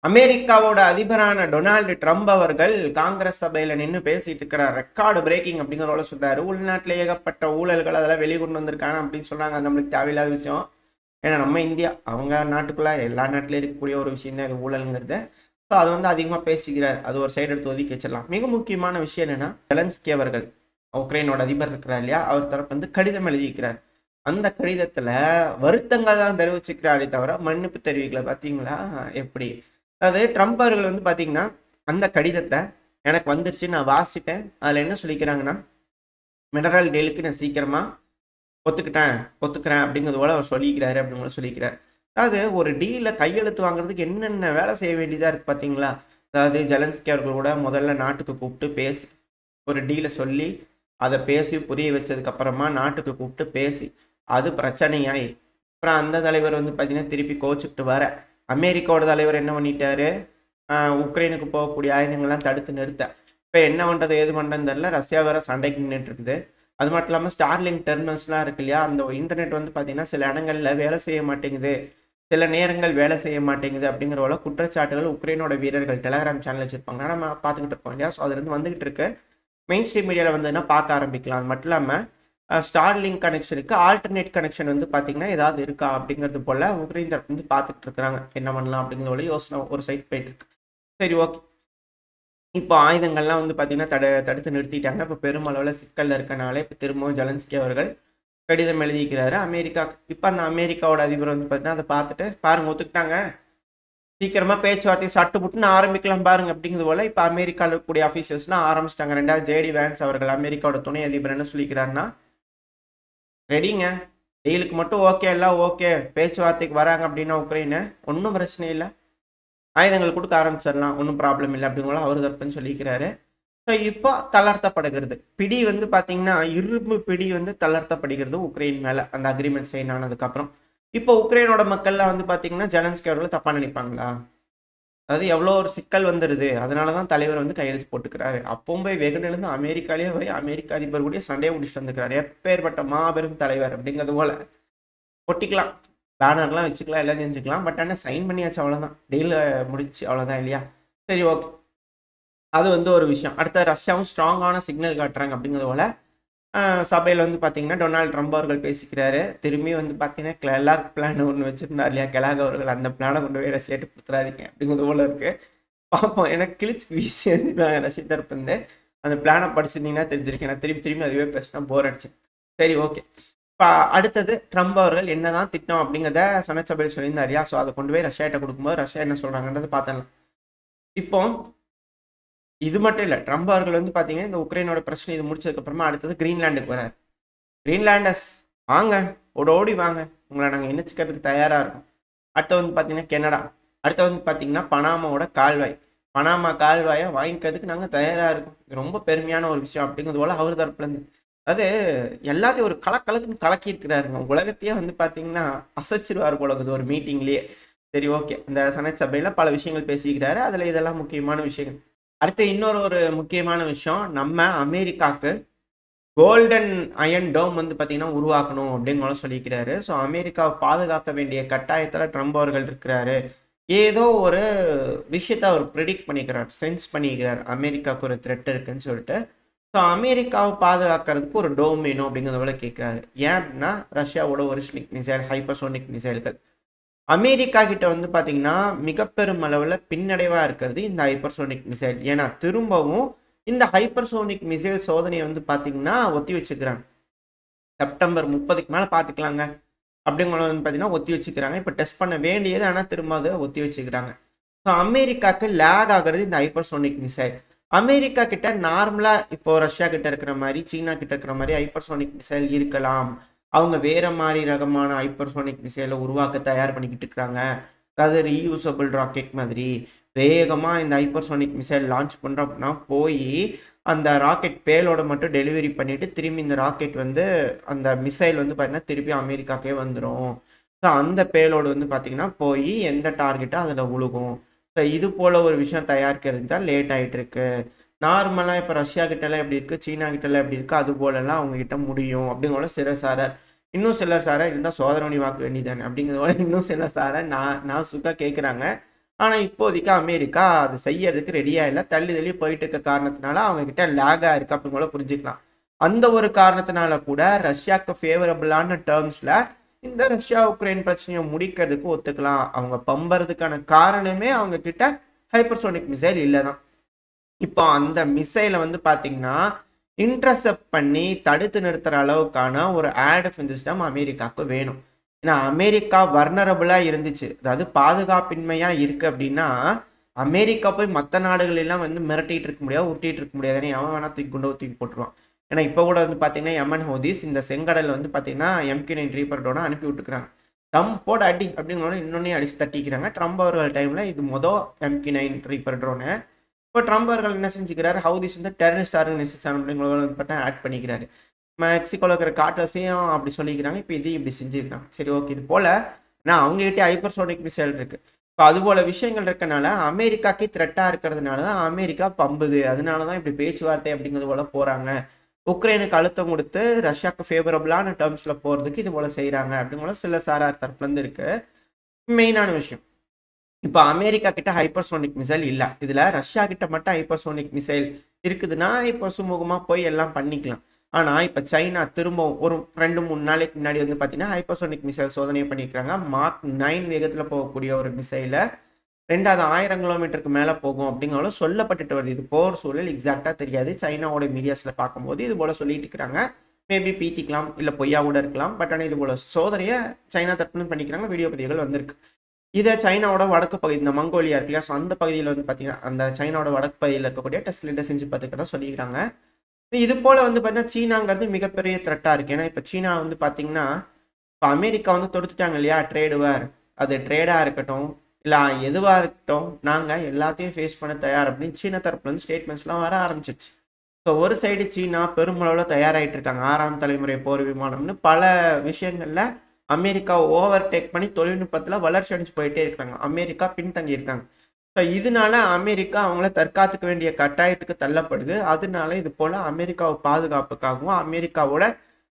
அமெரிக்காவோட அதிபரான Donald Trump அவர்கள் காங்கிரஸ் சபையில நின்று பேசிட்டு இருக்கிறார். ரெக்கார்டு பிரேக்கிங் அப்படிங்கிறத சொல்றாரு. உள்நாட்டில் ஏகப்பட்ட ஊழல்கள் அதெல்லாம் வெளிக்கொண்டு வந்திருக்காங்க அப்படின்னு சொல்றாங்க. அது நம்மளுக்கு தேவையில்லாத விஷயம். ஏன்னா நம்ம இந்தியா அவங்க நாட்டுக்குள்ள எல்லா நாட்டிலும் இருக்கக்கூடிய ஒரு விஷயம் தான் இது ஊழல்ங்கிறது. ஸோ அது வந்து அதிகமாக பேசிக்கிறார். அது ஒரு சைடு எடுத்து ஒதுக்கி வச்சிடலாம். மிக முக்கியமான விஷயம் என்னன்னா, ஜெலன்ஸ்கி அவர்கள் உக்ரைனோட அதிபர் இருக்கிறார் இல்லையா, அவர் தரப்பு வந்து கடிதம் எழுதியிருக்கிறார். அந்த கடிதத்துல வருத்தங்கள் தான் தெரிவிச்சுக்கிறாரே தவிர மன்னிப்பு தெரிவிக்கல. பாத்தீங்களா எப்படி? அதாவது ட்ரம்ப் அவர்கள் வந்து பாத்தீங்கன்னா அந்த கடிதத்தை எனக்கு வந்துருச்சு, நான் வாசிட்டேன். அதுல என்ன சொல்லிக்கிறாங்கன்னா, மினரல் டீலுக்கு நான் சீக்கிரமா ஒத்துக்கிறேன் அப்படிங்கிறது போல அவர் சொல்லிக்கிறாரு அப்படின்னு கூட சொல்லிக்கிறார். அதாவது ஒரு டீல கையெழுத்து வாங்குறதுக்கு என்னென்ன வேலை செய்ய வேண்டியதா இருக்கு பாத்தீங்களா? அதாவது ஜெலன்ஸ்கி அவர்கள் கூட முதல்ல நாட்டுக்கு கூப்பிட்டு பேசி ஒரு டீல சொல்லி அதை பேசி புரிய வச்சதுக்கு அப்புறமா நாட்டுக்கு கூப்பிட்டு பேசி அது பிரச்சனையாயி அப்புறம் அந்த தலைவர் வந்து பார்த்தீங்கன்னா திருப்பி கோச்சுக்கிட்டு வர அமெரிக்காவோட தலைவர் என்ன பண்ணிட்டாரு, உக்ரைனுக்கு போகக்கூடிய ஆயுதங்கள்லாம் தடுத்து நிறுத்த. இப்போ என்ன பண்ணுறது ஏது பண்ணுறதுன்னு தெரியல. ரஷ்யா வேற சண்டைக்கு நின்றுட்டு இருக்குது. அது மட்டும் இல்லாமல் ஸ்டார்லிங்க் டெர்மினல்ஸ்லாம் இருக்கு இல்லையா, அந்த இன்டர்நெட் வந்து பார்த்தீங்கன்னா சில இடங்களில் வேலை செய்ய மாட்டேங்குது, சில நேரங்கள் வேலை செய்ய மாட்டேங்குது அப்படிங்கிற குற்றச்சாட்டுகள் உக்ரைனோட வீரர்கள் டெலகிராம் சேனல் வச்சிருப்பாங்க, நம்ம பார்த்துக்கிட்டு இருக்கோம் இல்லையா. ஸோ அதுலேருந்து வந்துகிட்டு இருக்கு. மெயின் ஸ்ட்ரீம் மீடியாவில் வந்ததுன்னா பார்க்க ஆரம்பிக்கலாம். அது மட்டும் இல்லாமல் ஸ்டார்லிங்க் கனெக்ஷனுக்கு ஆல்டர்னேட் கனெக்ஷன் வந்து பார்த்தீங்கன்னா ஏதாவது இருக்கா அப்படிங்கிறது போல் உக்ரைன் தரப்பு வந்து பார்த்துட்டு இருக்கிறாங்க. என்ன பண்ணலாம் அப்படிங்கிறத யோசனை ஒரு சைட் போயிட்டு இருக்கு. சரி, ஓகே. இப்போ ஆயுதங்கள்லாம் வந்து பார்த்தீங்கன்னா தடுத்து நிறுத்திட்டாங்க. இப்போ பெருமளவில் சிக்கலில் இருக்கனால இப்போ திரும்பவும் ஜெலன்ஸ்கி அவர்கள் கடிதம் எழுதிக்கிறாரு அமெரிக்கா. இப்போ அந்த அமெரிக்காவோட அதிபர் வந்து பார்த்தீங்கன்னா அதை பார்த்துட்டு பாருங்க ஒத்துக்கிட்டாங்க, சீக்கிரமா பேச்சுவார்த்தை சட்டு புட்டுன்னு ஆரம்பிக்கலாம் பாருங்க அப்படிங்கிறது போல இப்போ அமெரிக்காவில் இருக்கக்கூடிய அஃபீஷியல்ஸ்லாம் ஆரம்பிச்சிட்டாங்க. ரெண்டாவது ஜேடி வேன்ஸ் அவர்கள் அமெரிக்காவோட துணை அதிபர் என்ன சொல்லிக்கிறாருன்னா, ரெடிங்க, டீலுக்கு மட்டும் ஓகே, எல்லாம் ஓகே, பேச்சுவார்த்தைக்கு வராங்க அப்படின்னா உக்ரைனு ஒன்றும் பிரச்சனை இல்லை, ஆயுதங்கள் கொடுக்க ஆரம்பிச்சிடலாம், ஒன்றும் ப்ராப்ளம் இல்லை அப்படிங்களா அவர் தரப்புன்னு சொல்லிக்கிறாரு. ஸோ இப்போ தளர்த்தப்படுகிறது பிடி வந்து பார்த்தீங்கன்னா இரும்பு பிடி வந்து தளர்த்தப்படுகிறது உக்ரைன் மேலே அந்த அக்ரிமெண்ட் சைன் ஆனதுக்கப்புறம். இப்போ உக்ரைனோட மக்கள்லாம் வந்து பார்த்தீங்கன்னா ஜெலன்ஸ்கி அவர்கள் தப்பாக நினைப்பாங்களா? அதாவது எவ்வளோ ஒரு சிக்கல் வந்துடுது, அதனால தான் தலைவர் வந்து கையெழுத்து போட்டுக்கிறாரு. அப்பவும் போய் வெகுனிலிருந்து அமெரிக்காலேயே போய் அமெரிக்க அதிபர் கூட சண்டையை முடிச்சுட்டு வந்துக்கிறாரு. எப்பேற்பட்ட மாபெரும் தலைவர் அப்படிங்கிறது போல ஒட்டிக்கலாம், பேனர்லாம் வச்சுக்கலாம், எல்லாம் செஞ்சுக்கலாம். பட் ஆனால் சைன் பண்ணியாச்சு, அவ்வளோதான், டீல் முடிச்சு, அவ்வளோதான் இல்லையா. சரி, ஓகே. அது வந்து ஒரு விஷயம். அடுத்த ரஷ்யாவும் ஸ்ட்ராங்கான சிக்னல் காட்டுறாங்க அப்படிங்கிறது போல சபையில் வந்து பார்த்தீங்கன்னா டொனால்டு ட்ரம்ப் அவர்கள் பேசிக்கிறாரு. திரும்பி வந்து பார்த்தீங்கன்னா கெலாக் பிளான் ஒன்று வச்சுருந்தார் இல்லையா, கெலாக் அவர்கள் அந்த பிளானை கொண்டு போய் ரஷ்யாட்டு கொடுத்துறாதீங்க அப்படிங்கிறது போல இருக்குது. பார்ப்போம். ஏன்னா கிழிச்சு வீசி வந்து ரஷ்ய தரப்பு வந்து அந்த பிளானை படிச்சிருந்தீங்கன்னா தெரிஞ்சிருக்கேன். நான் திரும்பி திரும்பி அதுவே பேசினா போர் அடிச்சு. சரி, ஓகே. இப்போ அடுத்தது ட்ரம்ப் அவர்கள் என்னதான் திட்டம் அப்படிங்கிறத சனச்சபையில் சொல்லியிருந்தாரியா. ஸோ அதை கொண்டு போய் ரஷ்யாட்ட கொடுக்கும்போது ரஷ்யா என்ன சொல்கிறாங்கன்றது பார்த்தலாம். இப்போ இது மட்டும் இல்லை, ட்ரம்ப் அவர்கள் வந்து பார்த்தீங்கன்னா இந்த உக்ரைனோட பிரச்சனை இது முடிச்சதுக்கப்புறமா அடுத்தது கிரீன்லாண்டுக்கு வரார். கிரீன்லாண்டர்ஸ் வாங்க, ஓடி வாங்க, உங்களை நாங்கள் இணைச்சிக்கிறதுக்கு தயாராக இருக்கோம். அடுத்து வந்து பார்த்தீங்கன்னா கெனடா, அடுத்து வந்து பார்த்தீங்கன்னா பனாமாவோட கால்வாய், பனாமா கால்வாயை வாங்கிக்கிறதுக்கு நாங்கள் தயாராக இருக்கோம். இது ரொம்ப பெருமையான ஒரு விஷயம் அப்படிங்கிறது போல அவர் தரப்புலேருந்து அது எல்லாத்தையும் ஒரு கலக்கலக்குன்னு கலக்கி இருக்கிறாருங்க. உலகத்தையே வந்து பார்த்தீங்கன்னா அசைச்சிருவார் போல இருக்குது ஒரு மீட்டிங்லேயே. சரி, ஓகே. இந்த செனட் சபையில் பல விஷயங்கள் பேசிக்கிறாரு, அதில் இதெல்லாம் முக்கியமான விஷயங்கள். அடுத்து இன்னொரு முக்கியமான விஷயம், நம்ம அமெரிக்காவுக்கு கோல்டன் அயன் டோம் வந்து பார்த்தீங்கன்னா உருவாக்கணும் அப்படிங்கிற சொல்லிக்கிறாரு. ஸோ அமெரிக்காவை பாதுகாக்க வேண்டிய கட்டாயத்தில் ட்ரம்ப் அவர்கள் இருக்கிறாரு. ஏதோ ஒரு விஷயத்த அவர் ப்ரிடிக்ட் பண்ணிக்கிறார், சென்ஸ் பண்ணிக்கிறார், அமெரிக்காவுக்கு ஒரு த்ரெட் இருக்குன்னு சொல்லிட்டு. ஸோ அமெரிக்காவை பாதுகாக்கிறதுக்கு ஒரு டோம் வேணும் அப்படிங்கிறத போல கேட்குறாரு. ஏன் அப்படின்னா ரஷ்யாவோட ஒரிஸ்னிக் மிசைல், ஹைப்பர்சோனிக் மிசைல்கள் அமெரிக்கா கிட்ட வந்து பார்த்தீங்கன்னா மிக பெரும் அளவில் பின்னடைவாக இருக்கிறது இந்த ஹைப்பர்சோனிக் மிசைல். ஏன்னா திரும்பவும் இந்த ஹைப்பர்சோனிக் மிசைல் சோதனையை வந்து பார்த்தீங்கன்னா ஒத்தி வச்சுக்கிறாங்க. செப்டம்பர் 30க்கு மேலே பார்த்துக்கலாங்க அப்படிங்கிற வந்து பார்த்தீங்கன்னா ஒத்தி வச்சுக்கிறாங்க. இப்போ டெஸ்ட் பண்ண வேண்டியது, ஆனால் திரும்ப அதை ஒத்தி வச்சுக்கிறாங்க. ஸோ அமெரிக்காவுக்கு லேக் ஆகிறது இந்த ஹைப்பர்சோனிக் மிசைல். அமெரிக்கா கிட்ட நார்மலாக இப்போ ரஷ்யா கிட்ட இருக்கிற மாதிரி, சீனா கிட்ட இருக்கிற மாதிரி ஹைப்பர்சோனிக் மிசைல் இருக்கலாம். அவங்க வேற மாதிரி ரகமான ஹைப்பர்சோனிக் மிசைலை உருவாக்க தயார் பண்ணிக்கிட்டு இருக்கிறாங்க. அதாவது ரீயூசபிள் ராக்கெட் மாதிரி வேகமாக இந்த ஹைப்பர்சோனிக் மிசைல் லான்ச் பண்ணுறோம் அப்படின்னா போய் அந்த ராக்கெட் பேலோட மட்டும் டெலிவரி பண்ணிட்டு திரும்பி இந்த ராக்கெட் வந்து அந்த மிசைல் வந்து பார்த்தீங்கன்னா திருப்பி அமெரிக்காக்கே வந்துடும். ஸோ அந்த பேலோடு வந்து பார்த்தீங்கன்னா போய் எந்த டார்கெட்டோ அதில் விழுகும். ஸோ இது போல் ஒரு விஷயம் தயாரிக்கிறதுக்கு தான் லேட் ஆகிட்டு இருக்கு. நார்மலாக இப்போ ரஷ்யா கிட்டலாம் எப்படி இருக்குது, சீனா கிட்டலாம் எப்படி இருக்குது, அது போலலாம் அவங்ககிட்ட முடியும் அப்படிங்கிற சிலர் சாரார். இன்னும் சிலர் சாரார் இருந்தால் சோதனை வாக்க வேண்டியதானே அப்படிங்கிறத இன்னும் சிலர் சாரார் நான் சுக்கா கேட்குறாங்க. ஆனால் இப்போதைக்கு அமெரிக்கா அது செய்யறதுக்கு ரெடியாக இல்லை, தள்ளி தள்ளி போயிட்டு இருக்க காரணத்தினால அவங்க கிட்ட லேகாக இருக்குது அப்படிங்கிற புரிஞ்சுக்கலாம். அந்த ஒரு காரணத்தினால கூட ரஷ்யாவுக்கு ஃபேவரபிளான டேர்ம்ஸில் இந்த ரஷ்யா உக்ரைன் பிரச்சனையை முடிக்கிறதுக்கு ஒத்துக்கலாம். அவங்க பம்புறதுக்கான காரணமே அவங்க கிட்ட ஹைப்பர்சோனிக் மிசைல் இல்லை தான். இப்போ அந்த மிசைலை வந்து பார்த்தீங்கன்னா இன்டர்செப்ட் பண்ணி தடுத்து நிறுத்துற அளவுக்கான ஒரு ஏர் டிஃபென்ஸ் சிஸ்டம் அமெரிக்காவுக்கு வேணும். ஏன்னா அமெரிக்கா வர்னரபுளாக இருந்துச்சு, அதாவது பாதுகாப்பின்மையாக இருக்குது அப்படின்னா அமெரிக்கா போய் மற்ற நாடுகள் எல்லாம் வந்து மிரட்டிட்டு இருக்க முடியாது, உருட்டிட்டு இருக்க முடியாது. ஏன்னா அவன் வேணா தூக்கி கொண்டு தூக்கி போட்டுருவான். ஏன்னா இப்போ கூட வந்து பார்த்தீங்கன்னா யமன் ஹவுதிஸ் இந்த செங்கடல் வந்து பார்த்தீங்கன்னா MQ-9 ரீப்பர்டோட அனுப்பி விட்டுக்கிறாங்க. ட்ரம்போட அடி அப்படிங்கிற இன்னொன்னே அடிச்சு தட்டிக்கிறாங்க. ட்ரம்ப் அவர்கள் டைமில் இது MQ-9 ரீப்பர் ட்ரோனு. இப்போ ட்ரம்ப் அவர்கள் என்ன செஞ்சுக்கிறாரு, ஹவுதிஸ் வந்து டெரரிஸ்ட் ஆர்கனைசேஷன் அப்படிங்கிறத பார்த்தா ஆட் பண்ணிக்கிறாரு. மெக்சிகோவில் இருக்கிற கார்டர்ஸையும் அப்படி சொல்லிக்கிறாங்க. இப்போ இதையும் இப்படி செஞ்சுருக்காங்க. சரி ஓகே, இது போல் நான் அவங்ககிட்ட ஹைப்பர்சோனிக் மிசைல் இருக்குது. இப்போ அது போல் விஷயங்கள் இருக்கனால அமெரிக்காக்கே த்ரெட்டாக இருக்கிறதுனால தான் அமெரிக்கா பம்புது. அதனால தான் இப்படி பேச்சுவார்த்தை அப்படிங்கிறது போல் போகிறாங்க. உக்ரைனுக்கு அழுத்தம் கொடுத்து ரஷ்யாவுக்கு ஃபேவரபிளான டேர்ம்ஸில் போகிறதுக்கு இது போல் செய்கிறாங்க அப்படிங்கிற சில சாரார் தரப்புலேருந்து இருக்குது. மெயினான விஷயம், இப்போ அமெரிக்கா கிட்ட ஹைப்பர்சோனிக் மிசைல் இல்லை, இதில் ரஷ்யா கிட்ட மட்டும் ஹைப்பர்சோனிக் மிசைல் இருக்குதுன்னா இப்போ சுமூகமாக போய் எல்லாம் பண்ணிக்கலாம். ஆனால் இப்போ சைனா திரும்பவும் ஒரு 2-3 நாளைக்கு முன்னாடி வந்து பார்த்தீங்கன்னா ஹைப்பர்சோனிக் மிசைல் சோதனை பண்ணியிருக்காங்க. மார்க் 9 வேகத்தில் போகக்கூடிய ஒரு மிசைலை 2000 கிலோமீட்டருக்கு மேலே போகும் அப்படிங்கிறதும் சொல்லப்பட்டுட்டு வருது. இது போர் சூழல் எக்ஸாக்டாக தெரியாது, சைனாவோட மீடியாஸில் பார்க்கும்போது இது போல் சொல்லிட்டு இருக்கிறாங்க. மேபி பீத்திக்கலாம், இல்லை பொய்யா கூட இருக்கலாம். பட் ஆனால் இது போல் சோதனையை சைனா தரப்புன்னு பண்ணிக்கிறாங்க. வீடியோ பதிவுகள் வந்திருக்கு. இதை சைனாவோட வடக்கு பகுதி, இந்த மங்கோலியா இருக்கு இல்லையா, ஸோ அந்த பகுதியில் வந்து பார்த்தீங்கன்னா அந்த சைனாவோட வடக்கு பகுதியில் இருக்கக்கூடிய டெஸ்ட்லிட்ட செஞ்சு பார்த்துக்கிறதா சொல்லிக்கிறாங்க. இது போல் வந்து பார்த்தீங்கன்னா சீனாங்கிறது மிகப்பெரிய த்ரெட்டாக இருக்குது. ஏன்னா இப்போ சீனா வந்து பார்த்தீங்கன்னா இப்போ அமெரிக்கா வந்து தொடுத்துட்டாங்க இல்லையா ட்ரேடு வார், அது ட்ரேடாக இருக்கட்டும் இல்லை எதுவாக இருக்கட்டும், நாங்கள் எல்லாத்தையும் ஃபேஸ் பண்ண தயார் அப்படின்னு சீனா தரப்புலேருந்து ஸ்டேட்மெண்ட்ஸ்லாம் வர ஆரம்பிச்சிச்சு. ஸோ ஒரு சைடு சீனா பெருமளவில் தயாராகிட்டு இருக்காங்க. 6ஆம் தலைமுறை போர் விமானம்னு பல விஷயங்களில் அமெரிக்கா ஓவர்டேக் பண்ணி தொழில்நுட்பத்தில் வளர்ச்சி அடைஞ்சு போயிட்டே இருக்காங்க. அமெரிக்கா பின்தங்கி இருக்காங்க. ஸோ இதனால அமெரிக்கா அவங்கள தற்காத்துக்க வேண்டிய கட்டாயத்துக்கு தள்ளப்படுது. அதனால இது போல் அமெரிக்காவை பாதுகாப்புக்காகவும் அமெரிக்காவோட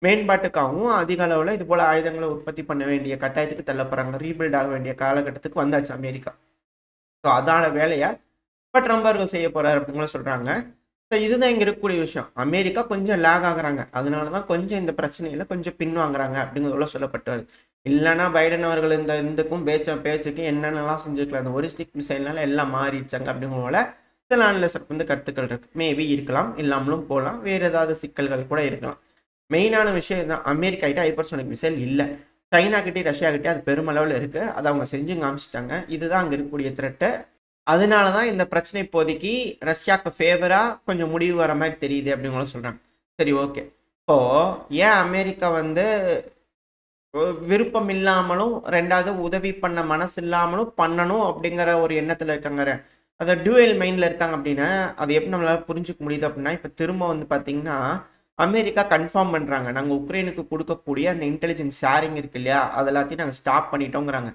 மேம்பாட்டுக்காகவும் அதிக அளவில் இது போல் ஆயுதங்களை உற்பத்தி பண்ண வேண்டிய கட்டாயத்துக்கு தள்ளப்படுறாங்க. ரீபில்ட் ஆக வேண்டிய காலகட்டத்துக்கு வந்தாச்சு அமெரிக்கா. ஸோ அதான வேலையை இப்போ ட்ரம்ப் அவர்கள் செய்ய போகிறார் அப்படிங்கிற சொல்கிறாங்க. ஸோ இதுதான் இங்கே இருக்கக்கூடிய விஷயம். அமெரிக்கா கொஞ்சம் லேக் ஆகுறாங்க, அதனால தான் கொஞ்சம் இந்த பிரச்சனையில் கொஞ்சம் பின்வாங்குறாங்க அப்படிங்கிறதுல சொல்லப்பட்டு வருது. இல்லைன்னா பைடன் அவர்கள் இந்த இதுக்கும் பேச்சுக்கு என்னென்னலாம் செஞ்சுருக்கலாம், இந்த ஒரிஸ்டிக் மிசைல்னால எல்லாம் மாறிடுச்சாங்க அப்படிங்கிறதுனால சில அனலிஸ்ட் வந்து கருத்துக்கள் இருக்கு. மேபி இருக்கலாம், இல்லாமலும் போகலாம், வேறு ஏதாவது சிக்கல்கள் கூட இருக்கலாம். மெயினான விஷயம் தான், அமெரிக்கா கிட்ட ஹைப்பர்சோனிக் மிசைல் இல்லை, சைனா கிட்டே ரஷ்யா கிட்டே அது பெருமளவில் இருக்குது. அதை அவங்க செஞ்சு காமிச்சிட்டாங்க. இதுதான் அங்கே இருக்கக்கூடிய த்ரெட்டு. அதனால தான் இந்த பிரச்சனை இப்போதைக்கு ரஷ்யாவுக்கு ஃபேவராக கொஞ்சம் முடிவு வர மாதிரி தெரியுது அப்படிங்கிற சொல்கிறாங்க. சரி ஓகே, இப்போது ஏன் அமெரிக்கா வந்து விருப்பம் இல்லாமலும் ரெண்டாவது உதவி பண்ண மனசு இல்லாமலும் பண்ணணும் அப்படிங்கிற ஒரு எண்ணத்தில் இருக்காங்க, அதை டியூயல் மைண்டில் இருக்காங்க அப்படின்னா அது எப்படி நம்மளால் புரிஞ்சுக்க முடியுது அப்படின்னா, இப்போ திரும்ப வந்து பார்த்தீங்கன்னா அமெரிக்கா கன்ஃபார்ம் பண்ணுறாங்க, நாங்கள் உக்ரைனுக்கு கொடுக்கக்கூடிய அந்த இன்டெலிஜென்ஸ் ஷேரிங் இருக்கு இல்லையா, அது எல்லாத்தையும் நாங்கள் ஸ்டாப் பண்ணிட்டோங்கிறாங்க.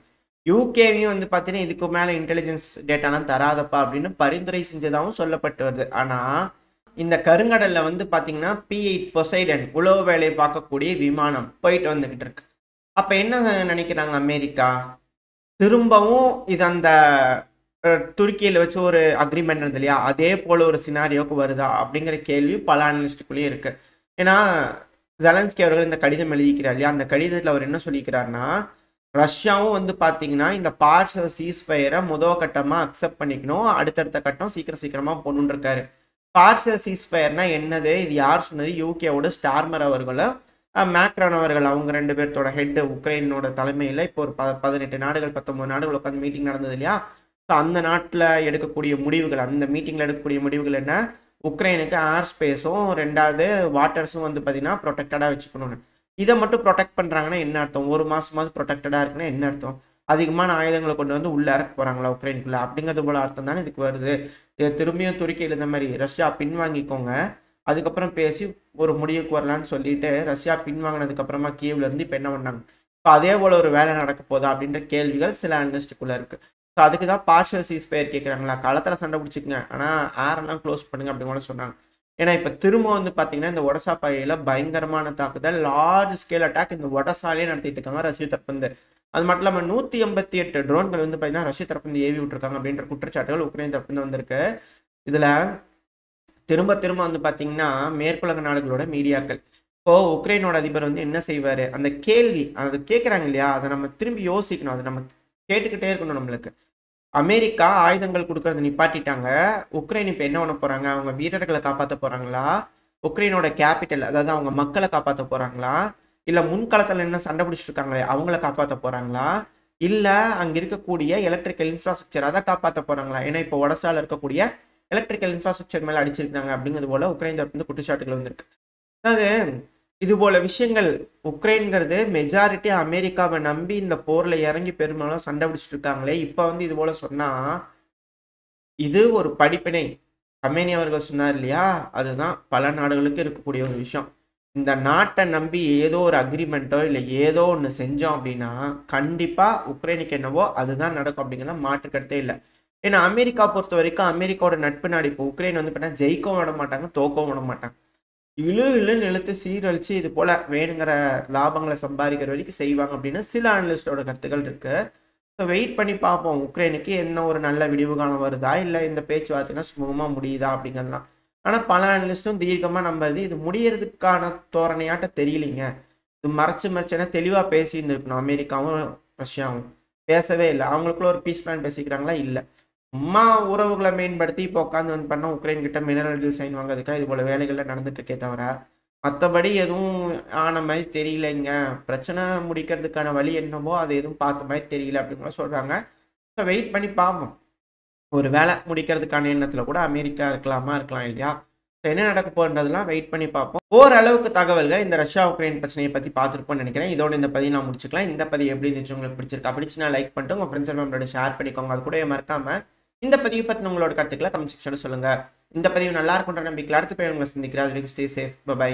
யூகேவையும் வந்து பார்த்தீங்கன்னா இதுக்கு மேலே இன்டெலிஜென்ஸ் டேட்டாலாம் தராதப்பா அப்படின்னு பரிந்துரை செஞ்சதாகவும் சொல்லப்பட்டு வருது. ஆனால் இந்த கருங்கடலில் வந்து பார்த்தீங்கன்னா P-8 பொசைடன் உளவு வேலை பார்க்கக்கூடிய விமானம் போயிட்டு வந்துக்கிட்டு இருக்கு. அப்போ என்ன நினைக்கிறாங்க அமெரிக்கா, திரும்பவும் இது அந்த துருக்கியில் வச்சு ஒரு அக்ரிமெண்ட் இருந்தது இல்லையா, அதே போல் ஒரு சினாரியோக்கு வருதா அப்படிங்கிற கேள்வி பல அனலிஸ்டுக்குள்ளேயும் இருக்குது. ஏன்னா ஜெலன்ஸ்கி அவர்கள் இந்த கடிதம் எழுதிக்கிறார் இல்லையா, அந்த கடிதத்தில் அவர் என்ன சொல்லிக்கிறாருன்னா, ரஷ்யாவும் வந்து பார்த்தீங்கன்னா இந்த பார்ஷியல் சீஸ்ஃபயரை முதல் கட்டமாக அக்செப்ட் பண்ணிக்கணும், அடுத்தடுத்த கட்டம் சீக்கிரமாக போகணுன்னு இருக்காரு. பார்ஷியல் சீஸ்ஃபயர்னா என்னது, இது யார் சொன்னது, யூகேவோட ஸ்டார்மர் அவர்களும் மேக்ரான் அவர்கள், அவங்க 2 பேர்த்தோட ஹெட் உக்ரைனோட தலைமையில் இப்போ ஒரு 18 நாடுகள் 19 நாடுகள் உட்காந்து மீட்டிங் நடந்தது இல்லையா. ஸோ அந்த நாட்டில் எடுக்கக்கூடிய முடிவுகள், அந்த மீட்டிங்கில் எடுக்கக்கூடிய முடிவுகள் என்ன, உக்ரைனுக்கு ஏர் ஸ்பேஸும் ரெண்டாவது வாட்டர்ஸும் வந்து பார்த்தீங்கன்னா ப்ரொடெக்டடாக வச்சுக்கணும்னு. இதை மட்டும் ப்ரொடெக்ட் பண்ணுறாங்கன்னா என்ன அர்த்தம், ஒரு மாதமாவது ப்ரொடெக்டடாக இருக்குன்னா என்ன அர்த்தம், அதிகமான ஆயுதங்களை கொண்டு வந்து உள்ளே இறக்க போகிறாங்களா உக்ரைனுக்குள்ளே அப்படிங்கிறது போல அர்த்தம் தானே இதுக்கு வருது. இதை திரும்பியும் துருக்கியில் இந்த மாதிரி ரஷ்யா பின்வாங்கிக்கோங்க, அதுக்கப்புறம் பேசி ஒரு முடிவுக்கு வரலான்னு சொல்லிட்டு ரஷ்யா பின்வாங்கினதுக்கப்புறமா கீவ்லேருந்து இப்போ என்ன பண்ணாங்க, இப்போ அதே போல் ஒரு வேலை நடக்க போதா அப்படின்ற கேள்விகள் சில அனலிஸ்டுக்குள்ளே இருக்குது. ஸோ அதுக்கு தான் பார்ஷியல் சீஸ்ஃபயர் கேட்குறாங்களா, களத்தில் சண்டை பிடிச்சிக்கங்க ஆனால் ஏரெல்லாம் க்ளோஸ் பண்ணுங்க அப்படின்னு கூட சொன்னாங்க. ஏன்னா இப்போ திரும்ப வந்து பார்த்தீங்கன்னா இந்த ஒடசா பகுதியில் பயங்கரமான தாக்குதல், லார்ஜ் ஸ்கேல் அட்டாக் இந்த ஒடசாலே நடத்திட்டு இருக்காங்க ரஷ்யா தரப்பு. அது மட்டும் இல்லாமல் 188 ட்ரோன்கள் வந்து பார்த்தீங்கன்னா ரஷ்ய தரப்பு வந்து ஏவி விட்டுருக்காங்க அப்படின்ற குற்றச்சாட்டுகள் உக்ரைன் தரப்பு வந்து வந்திருக்கு. இதில் திரும்ப திரும்ப வந்து பார்த்தீங்கன்னா மேற்குலக நாடுகளோட மீடியாக்கள் இப்போ உக்ரைனோட அதிபர் வந்து என்ன செய்வார், அந்த கேள்வி அது கேட்குறாங்க இல்லையா, அதை நம்ம திரும்பி யோசிக்கணும், அதை நம்ம கேட்டுக்கிட்டே இருக்கணும். நம்மளுக்கு அமெரிக்கா ஆயுதங்கள் கொடுக்கறத நிப்பாட்டிட்டாங்க. உக்ரைன் இப்போ என்ன பண்ண போகிறாங்க, அவங்க வீரர்களை காப்பாற்ற போகிறாங்களா, உக்ரைனோட கேபிட்டல் அதாவது அவங்க மக்களை காப்பாற்ற போகிறாங்களா, இல்லை முன்களத்தில் என்ன சண்டை பிடிச்சிட்டு இருக்காங்களே அவங்கள காப்பாற்ற போகிறாங்களா, இல்லை அங்கே இருக்கக்கூடிய எலக்ட்ரிக்கல் இன்ஃப்ராஸ்ட்ரக்சர் அதை காப்பாற்ற போகிறாங்களா. ஏன்னா இப்போ ஒடசால இருக்கக்கூடிய எலக்ட்ரிக்கல் இன்ஃப்ராஸ்ட்ரக்சர் மேலே அடிச்சிருக்காங்க அப்படிங்கிறது போல உக்ரைன் தரப்பு வந்து குற்றச்சாட்டுகள் வந்திருக்கு. அதாவது இது போல விஷயங்கள் உக்ரைன்கிறது மெஜாரிட்டி அமெரிக்காவை நம்பி இந்த போர்ல இறங்கி பெரும்பாலும் சண்டை பிடிச்சிட்டு இருக்காங்களே, இப்போ வந்து இது போல சொன்னா இது ஒரு படிப்பினை. கமேனி அவர்கள் சொன்னார் இல்லையா, அதுதான் பல நாடுகளுக்கு இருக்கக்கூடிய ஒரு விஷயம். இந்த நாட்டை நம்பி ஏதோ ஒரு அக்ரிமெண்ட்டோ இல்லை ஏதோ ஒன்று செஞ்சோம் அப்படின்னா கண்டிப்பாக உக்ரைனுக்கு என்னவோ அதுதான் நடக்கும் அப்படிங்கிற மாற்று கருத்தே இல்லை. ஏன்னா அமெரிக்கா பொறுத்த வரைக்கும் அமெரிக்காவோட நட்பு நாடு. இப்போ உக்ரைன் வந்து பார்த்தீங்கன்னா ஜெயிக்கவும் விட மாட்டாங்க, தோக்கவும் விட மாட்டாங்க. இழுன்னு இழுத்து சீரழிச்சு இது போல வேணுங்கிற லாபங்களை சம்பாதிக்கிற வரைக்கும் செய்வாங்க அப்படின்னு சில அனலிஸ்டோட கருத்துக்கள் இருக்கு. ஸோ வெயிட் பண்ணி பார்ப்போம் உக்ரைனுக்கு என்ன ஒரு நல்ல விடிவு காலம் வருதா, இல்லை இந்த பேச்சுவார்த்தைனா சுமூகமாக முடியுதா அப்படிங்கிறதுலாம். ஆனால் பல அனலிஸ்ட்டும் தீர்க்கமாக நம்புறது இது முடியறதுக்கான தோரணையாட்ட தெரியலிங்க. இது மறைச்சுன்னா தெளிவாக பேசியிருந்துருக்கணும். அமெரிக்காவும் ரஷ்யாவும் பேசவே இல்லை. அவங்களுக்குள்ள ஒரு பீஸ் பிளான் பேசிக்கிறாங்களா, இல்லை. சும்மா உறவுகளை மேம்படுத்தி இப்போ உட்காந்து வந்து பண்ணால் உக்ரைன் கிட்ட மினரல் டீல் சைன் வாங்கிறதுக்காக இது போல வேலைகள்லாம் நடந்துட்டு இருக்கே தவிர மற்றபடி எதுவும் ஆன மாதிரி தெரியலைங்க. பிரச்சனை முடிக்கிறதுக்கான வழி என்னவோ அது எதுவும் பார்த்த மாதிரி தெரியல அப்படிங்கிற சொல்கிறாங்க. ஸோ வெயிட் பண்ணி பார்ப்போம். ஒரு வேலை முடிக்கிறதுக்கான எண்ணத்தில் கூட அமெரிக்கா இருக்கலாம் இல்லையா. ஸோ என்ன நடக்க போகிறதுலாம் வெயிட் பண்ணி பார்ப்போம். ஓரளவுக்கு தகவல்கள் இந்த ரஷ்யா உக்ரைன் பிரச்சனையை பற்றி பார்த்துருப்போம்னு நினைக்கிறேன். இதோட இந்த பதிவு நான் முடிச்சுக்கலாம். இந்த பதிவு எப்படி இருந்துச்சு, உங்களுக்கு பிடிச்சிருக்கா, பிடிச்சுன்னா லைக் பண்ணிட்டு உங்கள் ஃப்ரெண்ட்ஸ் ஃபேமிலியோட ஷேர் பண்ணிக்கோங்க. அது கூட மறக்காமல் இந்த பதிவு பற்றி உங்களோட கருத்துக்களை கமெண்ட் செக்ஷனில் சொல்லுங்கள். இந்த பதிவு நல்லா இருக்குன்ற நம்பிக்கையில் அடுத்த போய் உங்களை சந்திக்கிறேன். அது வரைக்கும் ஸ்டே சேஃப். பை.